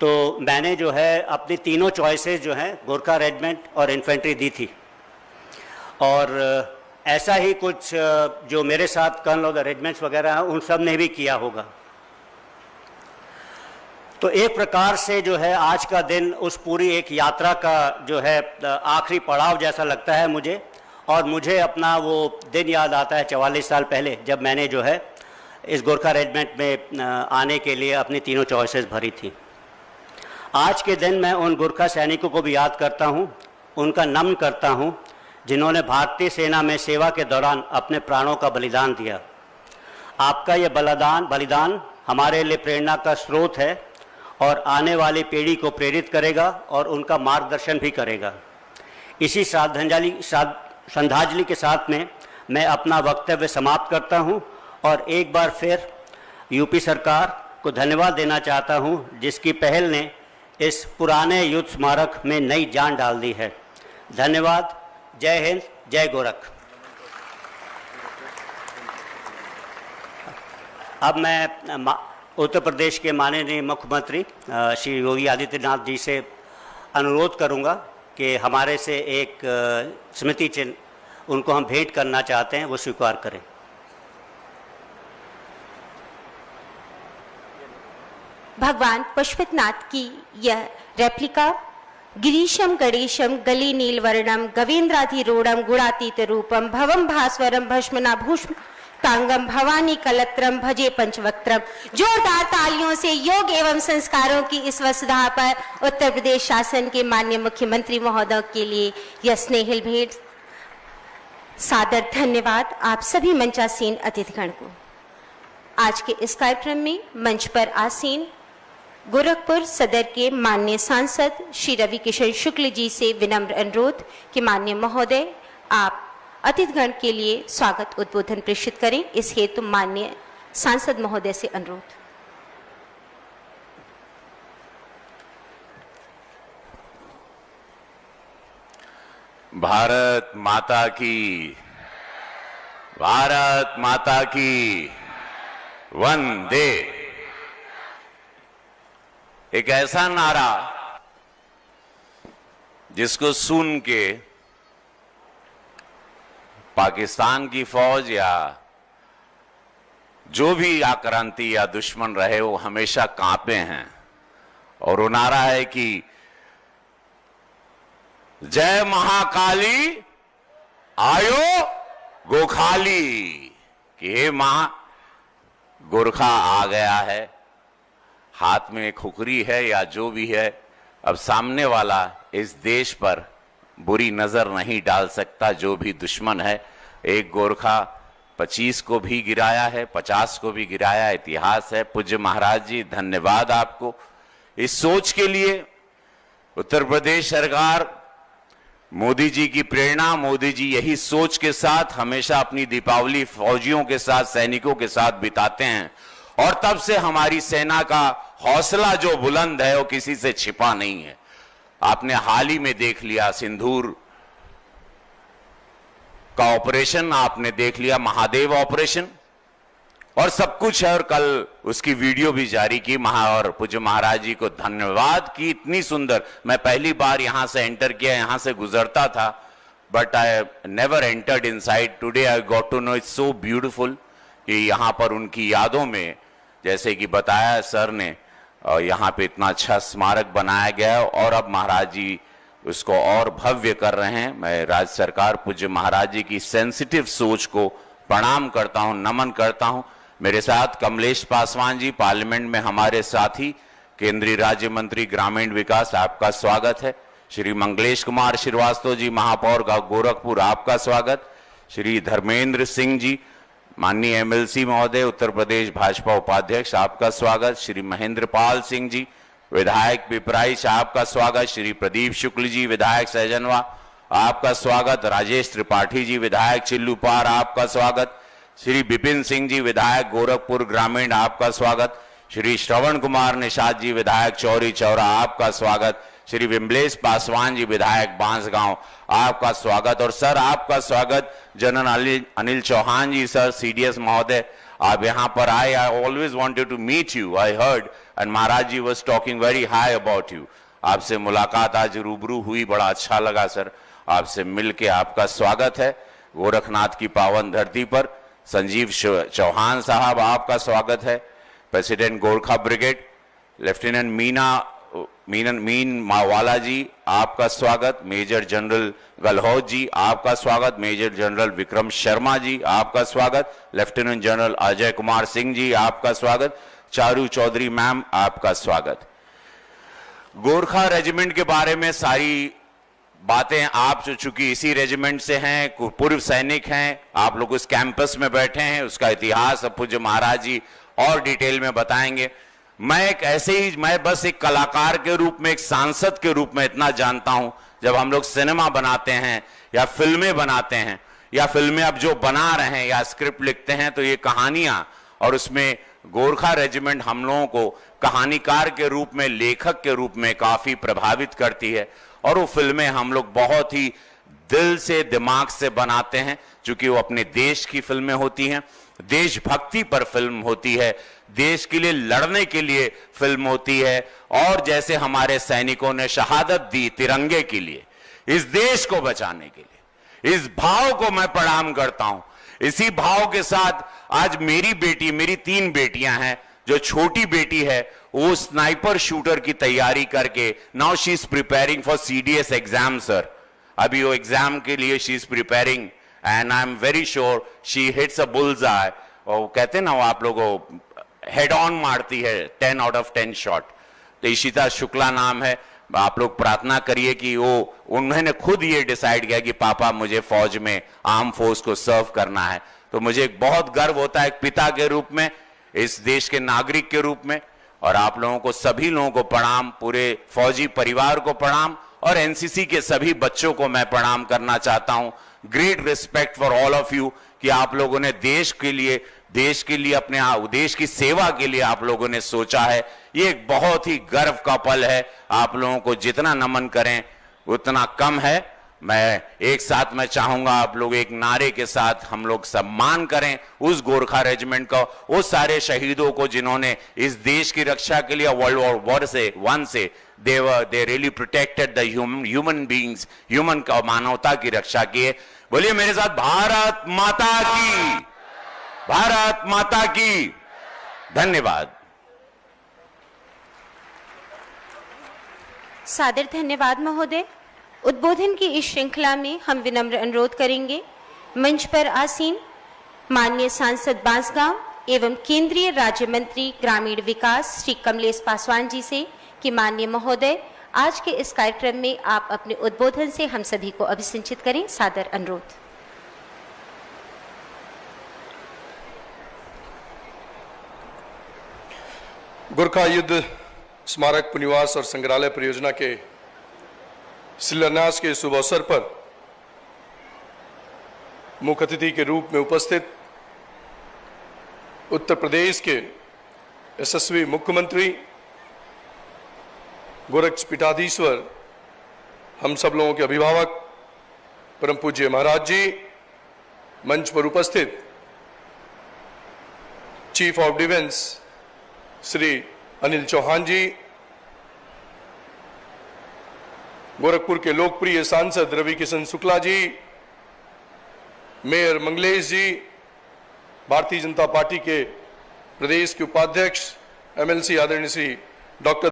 तो मैंने जो है अपनी तीनों चॉइसेस जो हैं गोरखा रेजिमेंट और इन्फेंट्री दी थी। और ऐसा ही कुछ जो मेरे साथ कर्नल ऑफ द रेजिमेंट्स वगैरह हैं उन सब ने भी किया होगा। तो एक प्रकार से जो है आज का दिन उस पूरी एक यात्रा का जो है आखिरी पड़ाव जैसा लगता है मुझे। और मुझे अपना वो दिन याद आता है 44 साल पहले, जब मैंने जो है इस गोरखा रेजिमेंट में आने के लिए अपनी तीनों चॉइसेस भरी थी। आज के दिन मैं उन गोरखा सैनिकों को भी याद करता हूँ, उनका नमन करता हूँ जिन्होंने भारतीय सेना में सेवा के दौरान अपने प्राणों का बलिदान दिया। आपका ये बलिदान हमारे लिए प्रेरणा का स्रोत है और आने वाली पीढ़ी को प्रेरित करेगा और उनका मार्गदर्शन भी करेगा। इसी श्रद्धांजलि के साथ में मैं अपना वक्तव्य समाप्त करता हूं और एक बार फिर यूपी सरकार को धन्यवाद देना चाहता हूं, जिसकी पहल ने इस पुराने युद्ध स्मारक में नई जान डाल दी है। धन्यवाद। जय हिंद, जय गोरख। अब मैं उत्तर प्रदेश के माननीय मुख्यमंत्री श्री योगी आदित्यनाथ जी से अनुरोध करूंगा कि हमारे से एक स्मृति चिन्ह उनको हम भेंट करना चाहते हैं, वो स्वीकार करें। भगवान पशुपतिनाथ की यह रेप्लिका गिरीशम गणेशम गली नीलवर्णम गवेंद्राधिरूढ़म गुणातीत रूपम भवम भास्वरम भस्मना भूष्म तांगम भवानी कलत्रम भजे पंचवक्त्रम। जोरदार तालियों से योग एवं संस्कारों की इस वसुधा पर उत्तर प्रदेश शासन के माननीय मुख्यमंत्री महोदय के लिए यह स्नेहिल भेंट। सादर धन्यवाद आप सभी मंचासीन अतिथिगण को। आज के इस कार्यक्रम में मंच पर आसीन गोरखपुर सदर के माननीय सांसद श्री रवि किशन शुक्ल जी से विनम्र अनुरोध कि माननीय महोदय आप अतिथिगण के लिए स्वागत उद्बोधन प्रेषित करें। इस हेतु माननीय सांसद महोदय से अनुरोध। भारत माता की, भारत माता की वंदे। एक ऐसा नारा जिसको सुन के पाकिस्तान की फौज या जो भी आक्रांति या दुश्मन रहे वो हमेशा कांपे हैं। और वो नारा है कि जय महाकाली आयो गोखाली, कि हे मां गोरखा आ गया है, हाथ में खुखरी है या जो भी है, अब सामने वाला इस देश पर बुरी नजर नहीं डाल सकता। जो भी दुश्मन है, एक गोरखा 25 को भी गिराया है, 50 को भी गिराया, इतिहास है। पूज्य महाराज जी धन्यवाद आपको इस सोच के लिए। उत्तर प्रदेश सरकार मोदी जी की प्रेरणा, मोदी जी यही सोच के साथ हमेशा अपनी दीपावली फौजियों के साथ, सैनिकों के साथ बिताते हैं। और तब से हमारी सेना का हौसला जो बुलंद है वो किसी से छिपा नहीं है। आपने हाल ही में देख लिया सिंदूर का ऑपरेशन, आपने देख लिया महादेव ऑपरेशन, और सब कुछ है। और कल उसकी वीडियो भी जारी की। और पूज्य महाराज जी को धन्यवाद कि इतनी सुंदर, मैं पहली बार यहां से एंटर किया, यहां से गुजरता था, but I never entered inside. Today I got to know it's so beautiful कि यहां पर उनकी यादों में, जैसे कि बताया सर ने, यहाँ पे इतना अच्छा स्मारक बनाया गया है और अब महाराज जी उसको और भव्य कर रहे हैं। मैं राज्य सरकार, पूज्य महाराज जी की सेंसिटिव सोच को प्रणाम करता हूं, नमन करता हूं। मेरे साथ कमलेश पासवान जी, पार्लियामेंट में हमारे साथी, केंद्रीय राज्य मंत्री ग्रामीण विकास, आपका स्वागत है। श्री मंगलेश कुमार श्रीवास्तव जी, महापौर गोरखपुर, आपका स्वागत। श्री धर्मेंद्र सिंह जी, माननीय एमएलसी महोदय, उत्तर प्रदेश भाजपा उपाध्यक्ष, आपका स्वागत। श्री महेंद्र पाल सिंह जी, विधायक पिपराइच, आपका स्वागत। श्री प्रदीप शुक्ल जी, विधायक सहजनवा, आपका स्वागत। राजेश त्रिपाठी जी, विधायक चिल्लूपार, आपका स्वागत। श्री विपिन सिंह जी, विधायक गोरखपुर ग्रामीण, आपका स्वागत। श्री श्रवण कुमार निषाद जी, विधायक चौरी चौरा, आपका स्वागत। श्री विमलेश पासवान जी, विधायक बांसगांव, आपका स्वागत। और सर आपका स्वागत general Anil Chauhan ji, sir CDS महोदय, आप यहाँ पर आए। I always wanted to meet you, I heard and Maharaj ji was talking very high about you. आपसे मुलाकात आज रूबरू हुई, बड़ा अच्छा लगा सर, आपसे मिलके। आपका स्वागत है गोरखनाथ की पावन धरती पर। संजीव चौहान साहब, आपका स्वागत है। प्रेसिडेंट गोरखा ब्रिगेड लेफ्टिनेंट मीन मावाला जी, आपका स्वागत। मेजर जनरल गलहौद जी, आपका स्वागत। मेजर जनरल विक्रम शर्मा जी, आपका स्वागत। लेफ्टिनेंट जनरल अजय कुमार सिंह जी, आपका स्वागत। चारू चौधरी मैम, आपका स्वागत। गोरखा रेजिमेंट के बारे में सारी बातें आप जो चूंकि इसी रेजिमेंट से हैं, पूर्व सैनिक हैं, आप लोग उस कैंपस में बैठे हैं, उसका इतिहास अब पूज्य महाराज जी और डिटेल में बताएंगे। मैं बस एक कलाकार के रूप में, एक सांसद के रूप में इतना जानता हूं, जब हम लोग सिनेमा बनाते हैं या फिल्में बनाते हैं या फिल्में अब जो बना रहे हैं या स्क्रिप्ट लिखते हैं, तो ये कहानियां और उसमें गोरखा रेजिमेंट हम लोगों को कहानीकार के रूप में, लेखक के रूप में काफी प्रभावित करती है। और वो फिल्में हम लोग बहुत ही दिल से, दिमाग से बनाते हैं, क्योंकि वो अपने देश की फिल्में होती हैं, देशभक्ति पर फिल्म होती है, देश के लिए लड़ने के लिए फिल्म होती है। और जैसे हमारे सैनिकों ने शहादत दी तिरंगे के लिए, इस देश को बचाने के लिए, इस भाव को मैं प्रणाम करता हूं। इसी भाव के साथ आज मेरी 3 बेटियां हैं। जो छोटी बेटी है वो स्नाइपर शूटर की तैयारी करके now she is preparing for CDS exam sir. अभी वो एग्जाम के लिए she is preparing and I am very sure she hits a bulls आई। और कहते हैं ना, वो आप लोगों हेड ऑन मारती है 10 आउट ऑफ 10 शॉट। तो इशिता शुक्ला नाम है। आप लोग प्रार्थना करिए कि उन्होंने खुद ये डिसाइड किया कि पापा मुझे फौज में, आर्म फोर्स को सर्व करना है। तो मुझे बहुत गर्व होता है एक पिता के रूप में, इस देश के नागरिक के रूप में। और आप लोगों को, सभी लोगों को प्रणाम, पूरे फौजी परिवार को प्रणाम, और NCC के सभी बच्चों को मैं प्रणाम करना चाहता हूं। Great respect for all of you कि आप लोगों ने देश के लिए अपने देश की सेवा के लिए आप लोगों ने सोचा है। ये एक बहुत ही गर्व का पल है। आप लोगों को जितना नमन करें उतना कम है। मैं एक साथ मैं चाहूंगा आप लोग एक नारे के साथ हम लोग सम्मान करें उस गोरखा रेजिमेंट का, उस सारे शहीदों को जिन्होंने इस देश की रक्षा के लिए वर्ल्ड वॉर से they really protected the human beings, human का, मानवता की रक्षा की है। बोलिए मेरे साथ, भारत माता की, भारत माता की। धन्यवाद। सादर धन्यवाद महोदय। उद्बोधन की इस श्रृंखला में हम विनम्र अनुरोध करेंगे मंच पर आसीन माननीय सांसद बांसगांव एवं केंद्रीय राज्य मंत्री ग्रामीण विकास श्री कमलेश पासवान जी से कि माननीय महोदय आज के इस कार्यक्रम में आप अपने उद्बोधन से हम सभी को अभिसिंचित करें। सादर अनुरोध। गोरखा युद्ध स्मारक पुनिवास और संग्रहालय परियोजना के शिलान्यास के शुभ अवसर पर मुख्य अतिथि के रूप में उपस्थित उत्तर प्रदेश के यशस्वी मुख्यमंत्री गोरक्ष पीठाधीश्वर, हम सब लोगों के अभिभावक परम पूज्य महाराज जी, मंच पर उपस्थित chief of defence Shri Anil Chauhan ji, Gorakhpur के लोकप्रिय सांसद रवि किशन शुक्ला जी, मेयर मंगलेश जी, भारतीय जनता पार्टी के प्रदेश के उपाध्यक्ष MLC आदरणीय श्री डॉक्टर